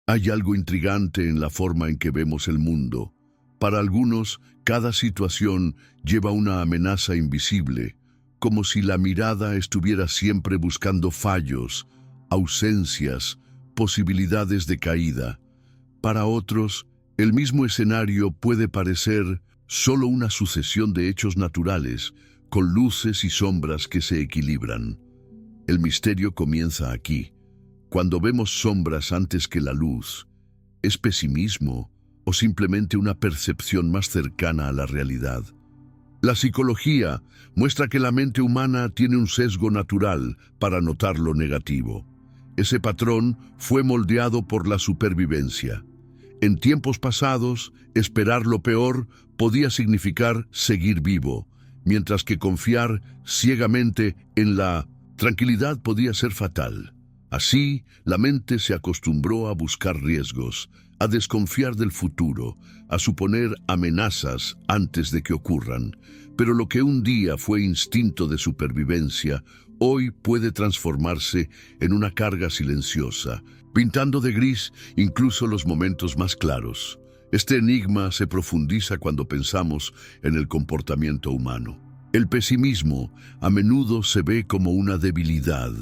Hay algo intrigante en la forma en que vemos el mundo. Para algunos, cada situación lleva una amenaza invisible, como si la mirada estuviera siempre buscando fallos, ausencias, posibilidades de caída. Para otros, el mismo escenario puede parecer solo una sucesión de hechos naturales, con luces y sombras que se equilibran. El misterio comienza aquí. Cuando vemos sombras antes que la luz, ¿es pesimismo o simplemente una percepción más cercana a la realidad? La psicología muestra que la mente humana tiene un sesgo natural para notar lo negativo. Ese patrón fue moldeado por la supervivencia. En tiempos pasados, esperar lo peor podía significar seguir vivo, mientras que confiar ciegamente en la tranquilidad podía ser fatal. Así, la mente se acostumbró a buscar riesgos, a desconfiar del futuro, a suponer amenazas antes de que ocurran. Pero lo que un día fue instinto de supervivencia, hoy puede transformarse en una carga silenciosa, pintando de gris incluso los momentos más claros. Este enigma se profundiza cuando pensamos en el comportamiento humano. El pesimismo a menudo se ve como una debilidad,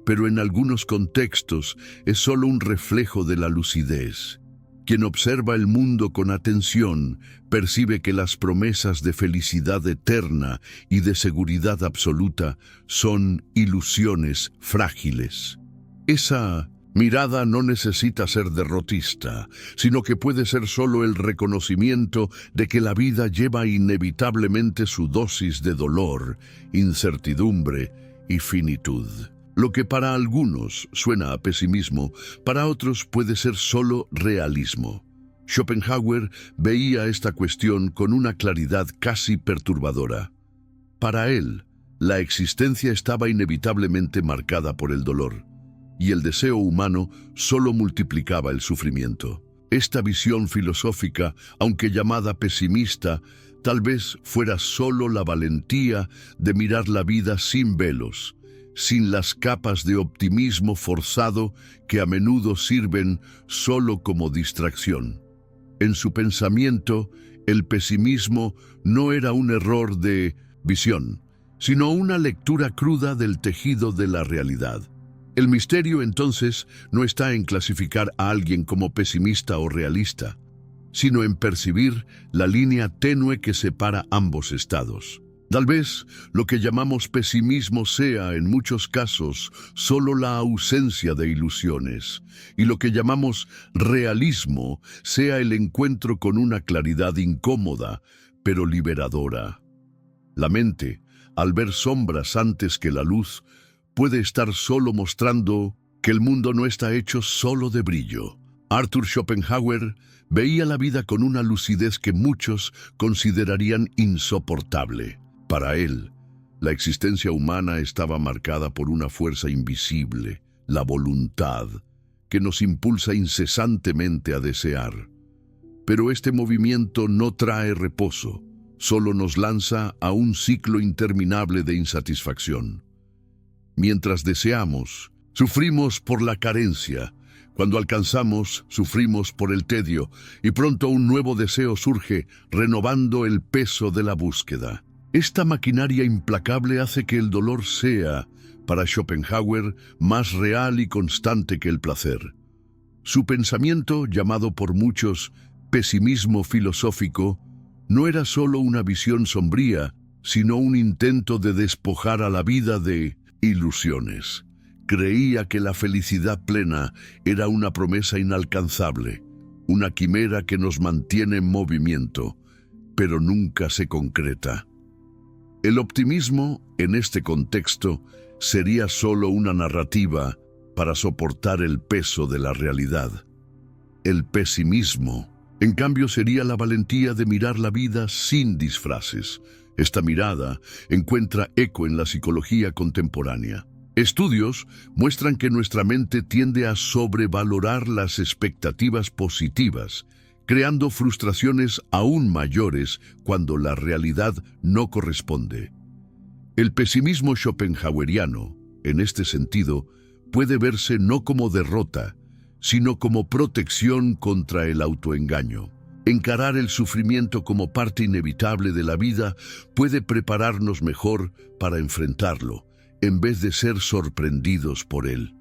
pero en algunos contextos es solo un reflejo de la lucidez. Quien observa el mundo con atención percibe que las promesas de felicidad eterna y de seguridad absoluta son ilusiones frágiles. Esa mirada no necesita ser derrotista, sino que puede ser solo el reconocimiento de que la vida lleva inevitablemente su dosis de dolor, incertidumbre y finitud. Lo que para algunos suena a pesimismo, para otros puede ser solo realismo. Schopenhauer veía esta cuestión con una claridad casi perturbadora. Para él, la existencia estaba inevitablemente marcada por el dolor, y el deseo humano solo multiplicaba el sufrimiento. Esta visión filosófica, aunque llamada pesimista, tal vez fuera solo la valentía de mirar la vida sin velos, sin las capas de optimismo forzado que a menudo sirven solo como distracción. En su pensamiento, el pesimismo no era un error de visión, sino una lectura cruda del tejido de la realidad. El misterio, entonces, no está en clasificar a alguien como pesimista o realista, sino en percibir la línea tenue que separa ambos estados. Tal vez lo que llamamos pesimismo sea, en muchos casos, solo la ausencia de ilusiones, y lo que llamamos realismo sea el encuentro con una claridad incómoda, pero liberadora. La mente, al ver sombras antes que la luz, puede estar solo mostrando que el mundo no está hecho solo de brillo. Arthur Schopenhauer veía la vida con una lucidez que muchos considerarían insoportable. Para él, la existencia humana estaba marcada por una fuerza invisible, la voluntad, que nos impulsa incesantemente a desear. Pero este movimiento no trae reposo, solo nos lanza a un ciclo interminable de insatisfacción. Mientras deseamos, sufrimos por la carencia. Cuando alcanzamos, sufrimos por el tedio, y pronto un nuevo deseo surge, renovando el peso de la búsqueda. Esta maquinaria implacable hace que el dolor sea, para Schopenhauer, más real y constante que el placer. Su pensamiento, llamado por muchos pesimismo filosófico, no era solo una visión sombría, sino un intento de despojar a la vida de ilusiones. Creía que la felicidad plena era una promesa inalcanzable, una quimera que nos mantiene en movimiento, pero nunca se concreta. El optimismo, en este contexto, sería solo una narrativa para soportar el peso de la realidad. El pesimismo, en cambio, sería la valentía de mirar la vida sin disfraces. Esta mirada encuentra eco en la psicología contemporánea. Estudios muestran que nuestra mente tiende a sobrevalorar las expectativas positivas, creando frustraciones aún mayores cuando la realidad no corresponde. El pesimismo schopenhaueriano, en este sentido, puede verse no como derrota, sino como protección contra el autoengaño. Encarar el sufrimiento como parte inevitable de la vida puede prepararnos mejor para enfrentarlo, en vez de ser sorprendidos por él.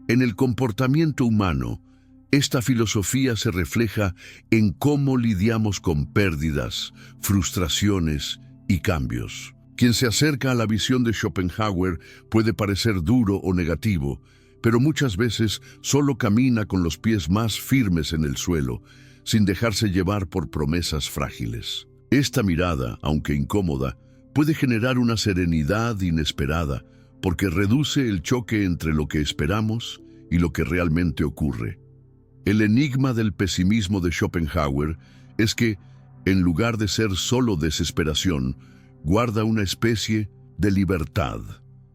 En el comportamiento humano, esta filosofía se refleja en cómo lidiamos con pérdidas, frustraciones y cambios. Quien se acerca a la visión de Schopenhauer puede parecer duro o negativo, pero muchas veces solo camina con los pies más firmes en el suelo, sin dejarse llevar por promesas frágiles. Esta mirada, aunque incómoda, puede generar una serenidad inesperada, porque reduce el choque entre lo que esperamos y lo que realmente ocurre. El enigma del pesimismo de Schopenhauer es que, en lugar de ser solo desesperación, guarda una especie de libertad.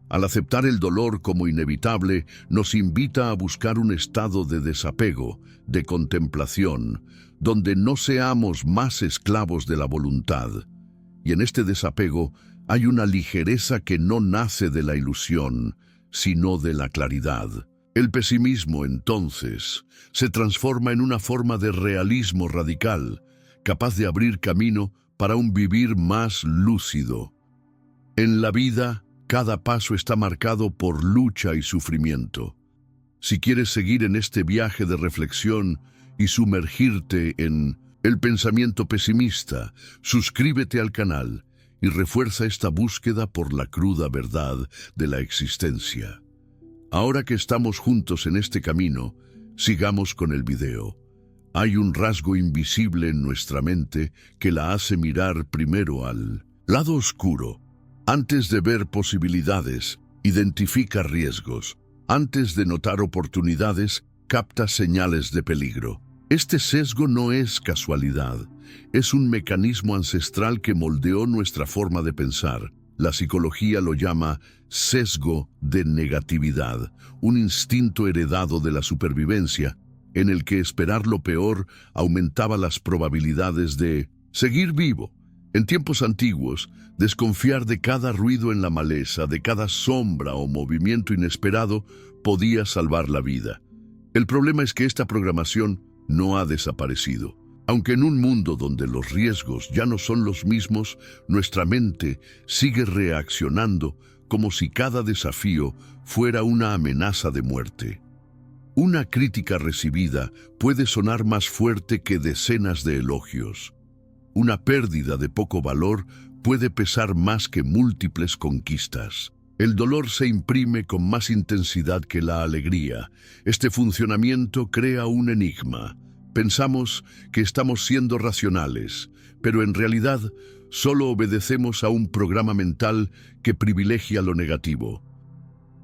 Al aceptar el dolor como inevitable, nos invita a buscar un estado de desapego, de contemplación, donde no seamos más esclavos de la voluntad. Y en este desapego hay una ligereza que no nace de la ilusión, sino de la claridad. El pesimismo, entonces, se transforma en una forma de realismo radical, capaz de abrir camino para un vivir más lúcido. En la vida, cada paso está marcado por lucha y sufrimiento. Si quieres seguir en este viaje de reflexión y sumergirte en el pensamiento pesimista, suscríbete al canal y refuerza esta búsqueda por la cruda verdad de la existencia. Ahora que estamos juntos en este camino, sigamos con el video. Hay un rasgo invisible en nuestra mente que la hace mirar primero al lado oscuro. Antes de ver posibilidades, identifica riesgos. Antes de notar oportunidades, capta señales de peligro. Este sesgo no es casualidad, es un mecanismo ancestral que moldeó nuestra forma de pensar. La psicología lo llama sesgo de negatividad, un instinto heredado de la supervivencia, en el que esperar lo peor aumentaba las probabilidades de seguir vivo. En tiempos antiguos, desconfiar de cada ruido en la maleza, de cada sombra o movimiento inesperado, podía salvar la vida. El problema es que esta programación no ha desaparecido. Aunque en un mundo donde los riesgos ya no son los mismos, nuestra mente sigue reaccionando como si cada desafío fuera una amenaza de muerte. Una crítica recibida puede sonar más fuerte que decenas de elogios. Una pérdida de poco valor puede pesar más que múltiples conquistas. El dolor se imprime con más intensidad que la alegría. Este funcionamiento crea un enigma. Pensamos que estamos siendo racionales, pero en realidad solo obedecemos a un programa mental que privilegia lo negativo.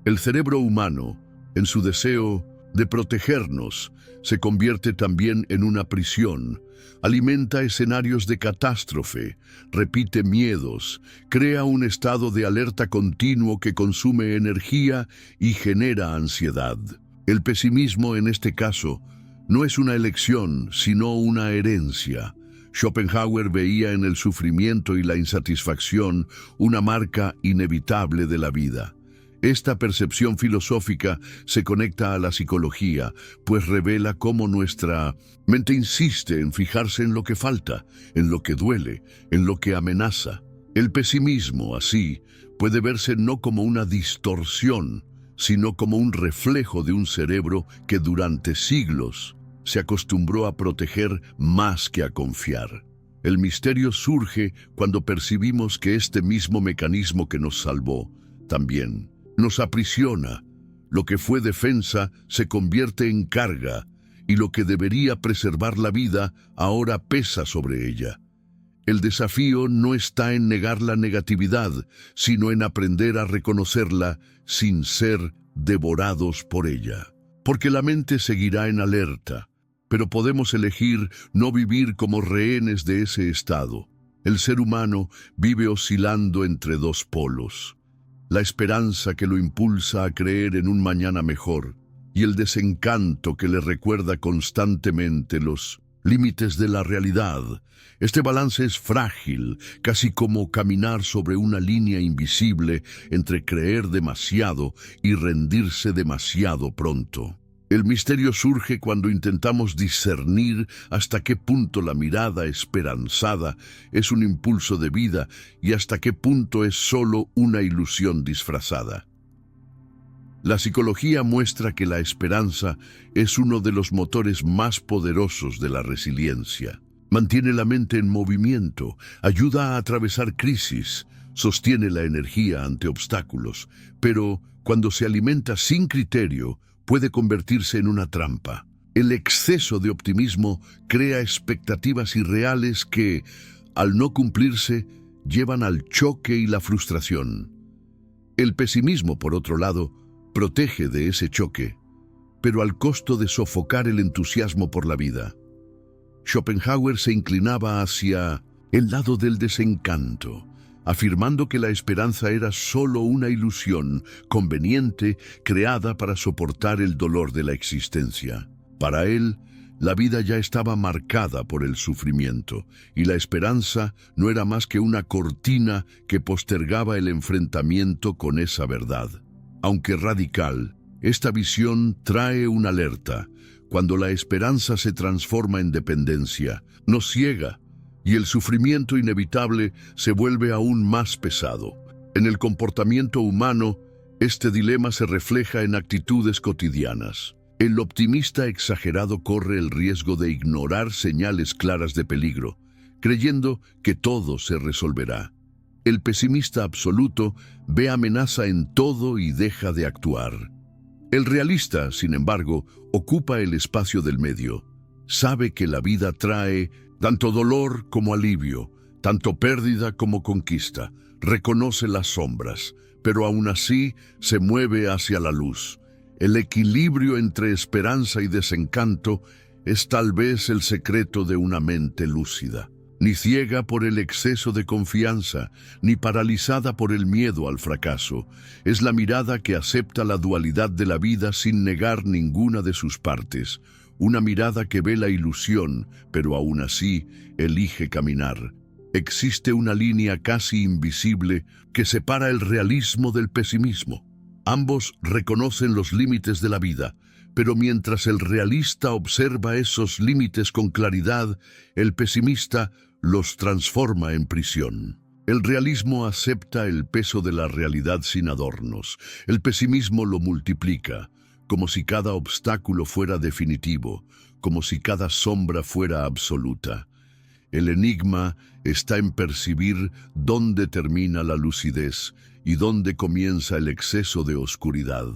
El cerebro humano, en su deseo de protegernos, se convierte también en una prisión. Alimenta escenarios de catástrofe, repite miedos, crea un estado de alerta continuo que consume energía y genera ansiedad. El pesimismo, en este caso, no es una elección, sino una herencia. Schopenhauer veía en el sufrimiento y la insatisfacción una marca inevitable de la vida. Esta percepción filosófica se conecta a la psicología, pues revela cómo nuestra mente insiste en fijarse en lo que falta, en lo que duele, en lo que amenaza. El pesimismo, así, puede verse no como una distorsión, sino como un reflejo de un cerebro que durante siglos se acostumbró a proteger más que a confiar. El misterio surge cuando percibimos que este mismo mecanismo que nos salvó también nos aprisiona. Lo que fue defensa se convierte en carga, y lo que debería preservar la vida ahora pesa sobre ella. El desafío no está en negar la negatividad, sino en aprender a reconocerla sin ser devorados por ella. Porque la mente seguirá en alerta, pero podemos elegir no vivir como rehenes de ese estado. El ser humano vive oscilando entre dos polos: la esperanza que lo impulsa a creer en un mañana mejor, y el desencanto que le recuerda constantemente los límites de la realidad. Este balance es frágil, casi como caminar sobre una línea invisible entre creer demasiado y rendirse demasiado pronto. El misterio surge cuando intentamos discernir hasta qué punto la mirada esperanzada es un impulso de vida y hasta qué punto es solo una ilusión disfrazada. La psicología muestra que la esperanza es uno de los motores más poderosos de la resiliencia. Mantiene la mente en movimiento, ayuda a atravesar crisis, sostiene la energía ante obstáculos, pero cuando se alimenta sin criterio, puede convertirse en una trampa. El exceso de optimismo crea expectativas irreales que, al no cumplirse, llevan al choque y la frustración. El pesimismo, por otro lado, protege de ese choque, pero al costo de sofocar el entusiasmo por la vida. Schopenhauer se inclinaba hacia el lado del desencanto, afirmando que la esperanza era solo una ilusión conveniente creada para soportar el dolor de la existencia. Para él, la vida ya estaba marcada por el sufrimiento, y la esperanza no era más que una cortina que postergaba el enfrentamiento con esa verdad. Aunque radical, esta visión trae una alerta. Cuando la esperanza se transforma en dependencia, nos ciega, y el sufrimiento inevitable se vuelve aún más pesado. En el comportamiento humano, este dilema se refleja en actitudes cotidianas. El optimista exagerado corre el riesgo de ignorar señales claras de peligro, creyendo que todo se resolverá. El pesimista absoluto ve amenaza en todo y deja de actuar. El realista, sin embargo, ocupa el espacio del medio. Sabe que la vida trae tanto dolor como alivio, tanto pérdida como conquista. Reconoce las sombras, pero aún así se mueve hacia la luz. El equilibrio entre esperanza y desencanto es tal vez el secreto de una mente lúcida. Ni ciega por el exceso de confianza, ni paralizada por el miedo al fracaso. Es la mirada que acepta la dualidad de la vida sin negar ninguna de sus partes. Una mirada que ve la ilusión, pero aún así elige caminar. Existe una línea casi invisible que separa el realismo del pesimismo. Ambos reconocen los límites de la vida, pero mientras el realista observa esos límites con claridad, el pesimista los transforma en prisión. El realismo acepta el peso de la realidad sin adornos. El pesimismo lo multiplica, como si cada obstáculo fuera definitivo, como si cada sombra fuera absoluta. El enigma está en percibir dónde termina la lucidez y dónde comienza el exceso de oscuridad.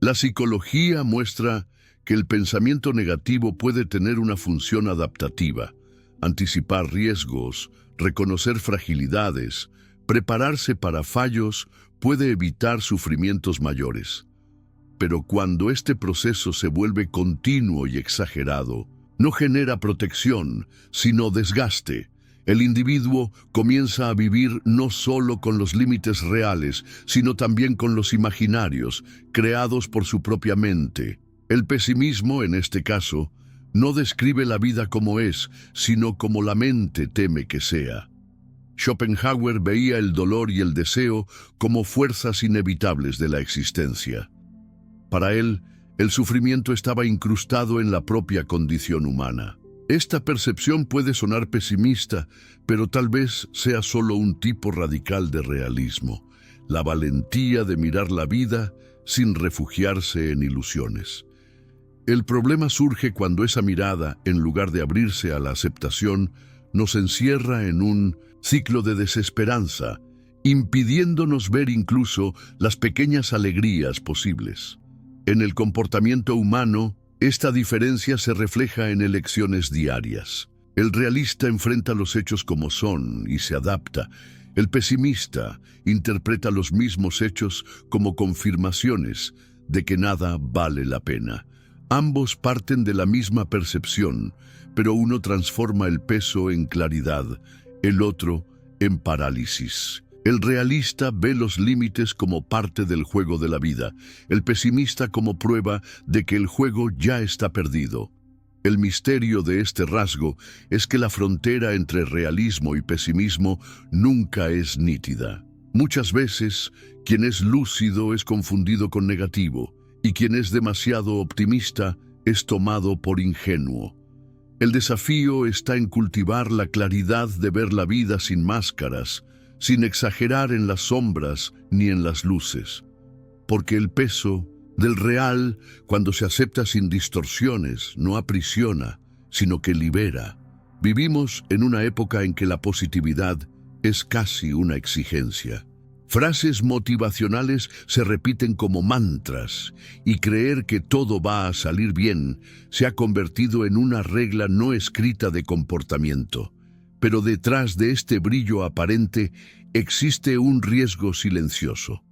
La psicología muestra que el pensamiento negativo puede tener una función adaptativa: anticipar riesgos, reconocer fragilidades, prepararse para fallos, puede evitar sufrimientos mayores. Pero cuando este proceso se vuelve continuo y exagerado, no genera protección, sino desgaste. El individuo comienza a vivir no solo con los límites reales, sino también con los imaginarios, creados por su propia mente. El pesimismo, en este caso, no describe la vida como es, sino como la mente teme que sea. Schopenhauer veía el dolor y el deseo como fuerzas inevitables de la existencia. Para él, el sufrimiento estaba incrustado en la propia condición humana. Esta percepción puede sonar pesimista, pero tal vez sea solo un tipo radical de realismo: la valentía de mirar la vida sin refugiarse en ilusiones. El problema surge cuando esa mirada, en lugar de abrirse a la aceptación, nos encierra en un ciclo de desesperanza, impidiéndonos ver incluso las pequeñas alegrías posibles. En el comportamiento humano, esta diferencia se refleja en elecciones diarias. El realista enfrenta los hechos como son y se adapta. El pesimista interpreta los mismos hechos como confirmaciones de que nada vale la pena. Ambos parten de la misma percepción, pero uno transforma el peso en claridad, el otro en parálisis. El realista ve los límites como parte del juego de la vida, el pesimista como prueba de que el juego ya está perdido. El misterio de este rasgo es que la frontera entre realismo y pesimismo nunca es nítida. Muchas veces, quien es lúcido es confundido con negativo, y quien es demasiado optimista es tomado por ingenuo. El desafío está en cultivar la claridad de ver la vida sin máscaras, sin exagerar en las sombras ni en las luces. Porque el peso del real, cuando se acepta sin distorsiones, no aprisiona, sino que libera. Vivimos en una época en que la positividad es casi una exigencia. Frases motivacionales se repiten como mantras y creer que todo va a salir bien se ha convertido en una regla no escrita de comportamiento. Pero detrás de este brillo aparente existe un riesgo silencioso.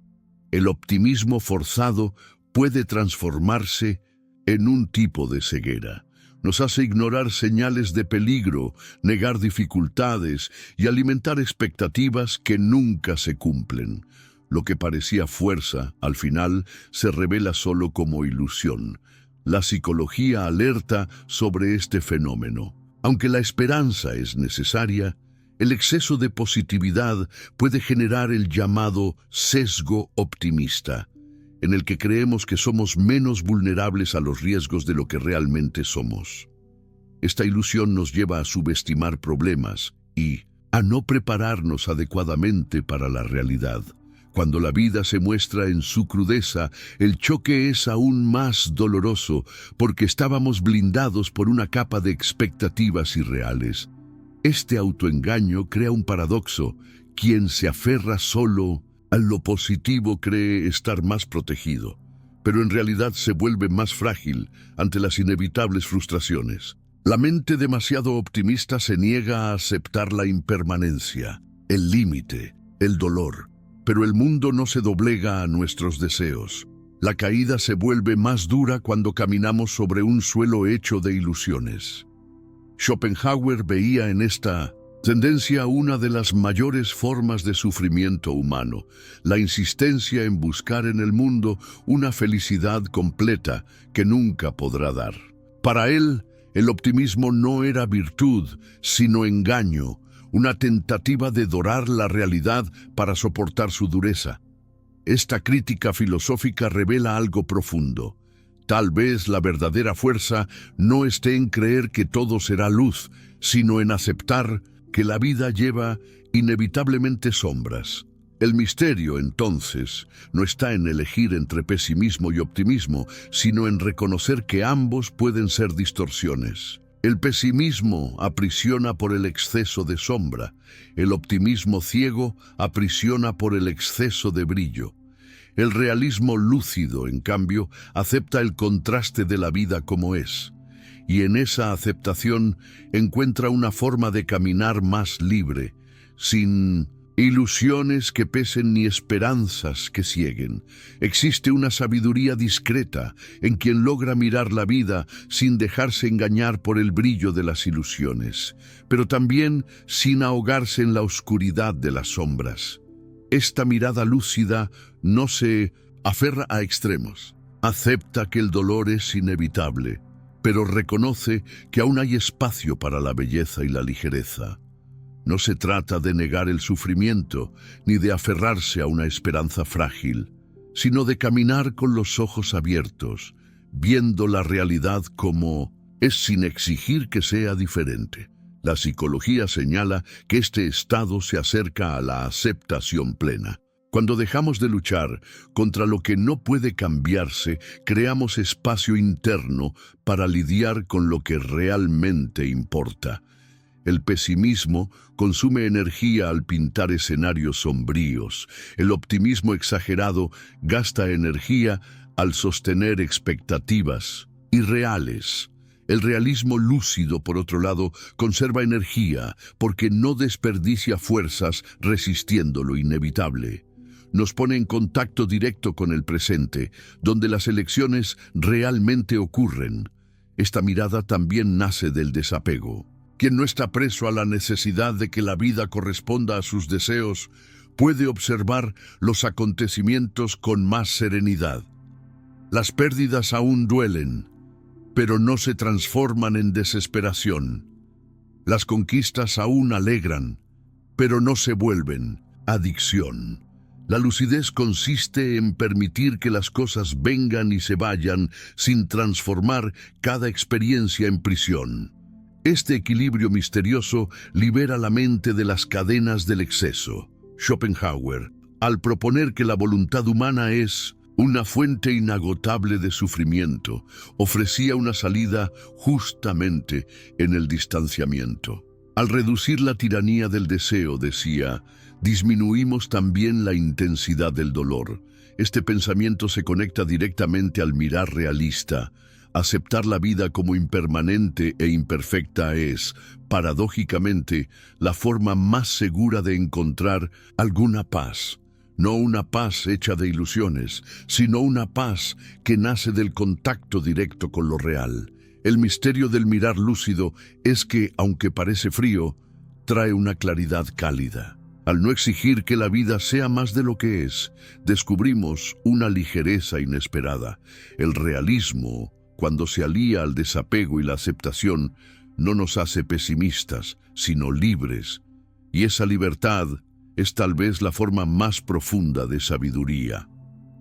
El optimismo forzado puede transformarse en un tipo de ceguera. Nos hace ignorar señales de peligro, negar dificultades y alimentar expectativas que nunca se cumplen. Lo que parecía fuerza, al final, se revela solo como ilusión. La psicología alerta sobre este fenómeno. Aunque la esperanza es necesaria, el exceso de positividad puede generar el llamado sesgo optimista, en el que creemos que somos menos vulnerables a los riesgos de lo que realmente somos. Esta ilusión nos lleva a subestimar problemas y a no prepararnos adecuadamente para la realidad. Cuando la vida se muestra en su crudeza, el choque es aún más doloroso porque estábamos blindados por una capa de expectativas irreales. Este autoengaño crea un paradoxo. Quien se aferra solo a lo positivo cree estar más protegido, pero en realidad se vuelve más frágil ante las inevitables frustraciones. La mente demasiado optimista se niega a aceptar la impermanencia, el límite, el dolor, pero el mundo no se doblega a nuestros deseos. La caída se vuelve más dura cuando caminamos sobre un suelo hecho de ilusiones. Schopenhauer veía en esta tendencia una de las mayores formas de sufrimiento humano, la insistencia en buscar en el mundo una felicidad completa que nunca podrá dar. Para él, el optimismo no era virtud, sino engaño, una tentativa de dorar la realidad para soportar su dureza. Esta crítica filosófica revela algo profundo. Tal vez la verdadera fuerza no esté en creer que todo será luz, sino en aceptar que la vida lleva inevitablemente sombras. El misterio, entonces, no está en elegir entre pesimismo y optimismo, sino en reconocer que ambos pueden ser distorsiones. El pesimismo aprisiona por el exceso de sombra, el optimismo ciego aprisiona por el exceso de brillo. El realismo lúcido, en cambio, acepta el contraste de la vida como es, y en esa aceptación encuentra una forma de caminar más libre, sin ilusiones que pesen ni esperanzas que cieguen. Existe una sabiduría discreta en quien logra mirar la vida sin dejarse engañar por el brillo de las ilusiones, pero también sin ahogarse en la oscuridad de las sombras. Esta mirada lúcida no se aferra a extremos. Acepta que el dolor es inevitable, pero reconoce que aún hay espacio para la belleza y la ligereza. No se trata de negar el sufrimiento, ni de aferrarse a una esperanza frágil, sino de caminar con los ojos abiertos, viendo la realidad como es sin exigir que sea diferente. La psicología señala que este estado se acerca a la aceptación plena. Cuando dejamos de luchar contra lo que no puede cambiarse, creamos espacio interno para lidiar con lo que realmente importa. El pesimismo consume energía al pintar escenarios sombríos. El optimismo exagerado gasta energía al sostener expectativas irreales. El realismo lúcido, por otro lado, conserva energía porque no desperdicia fuerzas resistiendo lo inevitable. Nos pone en contacto directo con el presente, donde las elecciones realmente ocurren. Esta mirada también nace del desapego. Quien no está preso a la necesidad de que la vida corresponda a sus deseos, puede observar los acontecimientos con más serenidad. Las pérdidas aún duelen, pero no se transforman en desesperación. Las conquistas aún alegran, pero no se vuelven adicción. La lucidez consiste en permitir que las cosas vengan y se vayan sin transformar cada experiencia en prisión. Este equilibrio misterioso libera la mente de las cadenas del exceso. Schopenhauer, al proponer que la voluntad humana es una fuente inagotable de sufrimiento, ofrecía una salida justamente en el distanciamiento. Al reducir la tiranía del deseo, decía, disminuimos también la intensidad del dolor. Este pensamiento se conecta directamente al mirar realista. Aceptar la vida como impermanente e imperfecta es, paradójicamente, la forma más segura de encontrar alguna paz. No una paz hecha de ilusiones, sino una paz que nace del contacto directo con lo real. El misterio del mirar lúcido es que, aunque parece frío, trae una claridad cálida. Al no exigir que la vida sea más de lo que es, descubrimos una ligereza inesperada. El realismo, cuando se alía al desapego y la aceptación, no nos hace pesimistas, sino libres. Y esa libertad es tal vez la forma más profunda de sabiduría.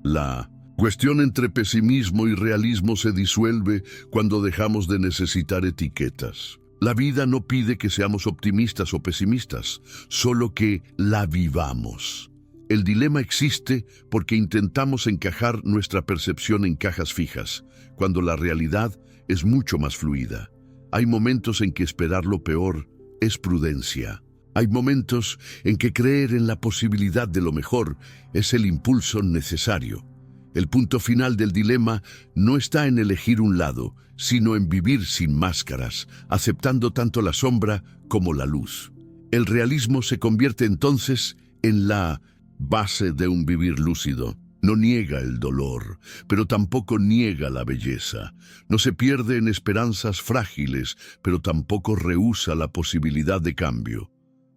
La cuestión entre pesimismo y realismo se disuelve cuando dejamos de necesitar etiquetas. La vida no pide que seamos optimistas o pesimistas, solo que la vivamos. El dilema existe porque intentamos encajar nuestra percepción en cajas fijas, cuando la realidad es mucho más fluida. Hay momentos en que esperar lo peor es prudencia. Hay momentos en que creer en la posibilidad de lo mejor es el impulso necesario. El punto final del dilema no está en elegir un lado, sino en vivir sin máscaras, aceptando tanto la sombra como la luz. El realismo se convierte entonces en la base de un vivir lúcido. No niega el dolor, pero tampoco niega la belleza. No se pierde en esperanzas frágiles, pero tampoco rehúsa la posibilidad de cambio.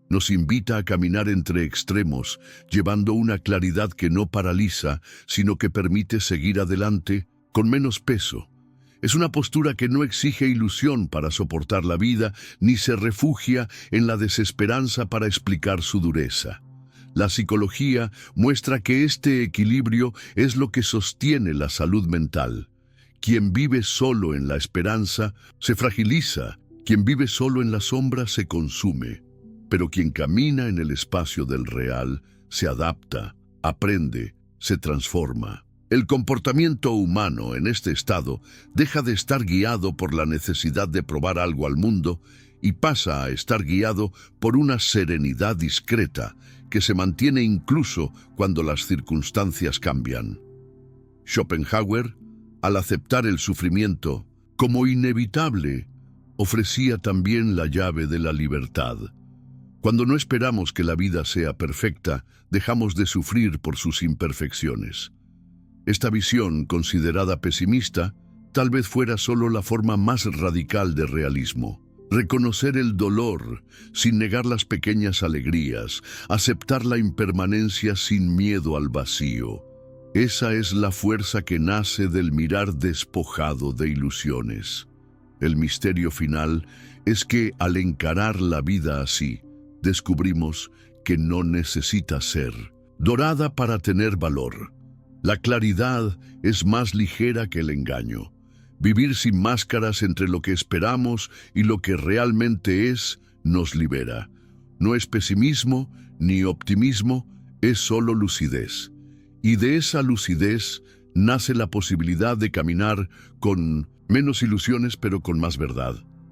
Nos invita a caminar entre extremos, llevando una claridad que no paraliza, sino que permite seguir adelante con menos peso. Es una postura que no exige ilusión para soportar la vida, ni se refugia en la desesperanza para explicar su dureza. La psicología muestra que este equilibrio es lo que sostiene la salud mental. Quien vive solo en la esperanza se fragiliza, quien vive solo en la sombra se consume. Pero quien camina en el espacio del real se adapta, aprende, se transforma. El comportamiento humano en este estado deja de estar guiado por la necesidad de probar algo al mundo y pasa a estar guiado por una serenidad discreta que se mantiene incluso cuando las circunstancias cambian. Schopenhauer, al aceptar el sufrimiento como inevitable, ofrecía también la llave de la libertad. Cuando no esperamos que la vida sea perfecta, dejamos de sufrir por sus imperfecciones. Esta visión, considerada pesimista, tal vez fuera solo la forma más radical de realismo. Reconocer el dolor sin negar las pequeñas alegrías, aceptar la impermanencia sin miedo al vacío. Esa es la fuerza que nace del mirar despojado de ilusiones. El misterio final es que al encarar la vida así, descubrimos que no necesita ser dorada para tener valor. La claridad es más ligera que el engaño. Vivir sin máscaras entre lo que esperamos y lo que realmente es nos libera. No es pesimismo ni optimismo, es solo lucidez. Y de esa lucidez nace la posibilidad de caminar con menos ilusiones pero con más verdad.